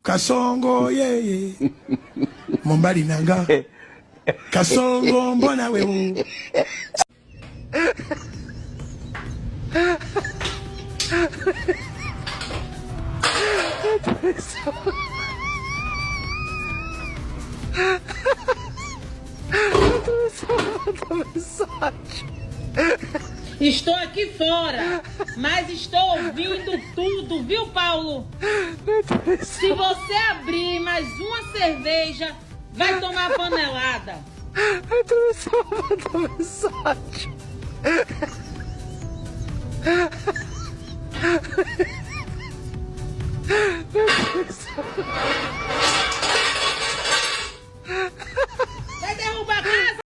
Kasongo ye Mombali nanga Kasongo mbona wewe Estou aqui fora, mas estou ouvindo tudo, viu, Paulo? Se você abrir mais uma cerveja, vai tomar panelada. Eu tô só mandando mensagem.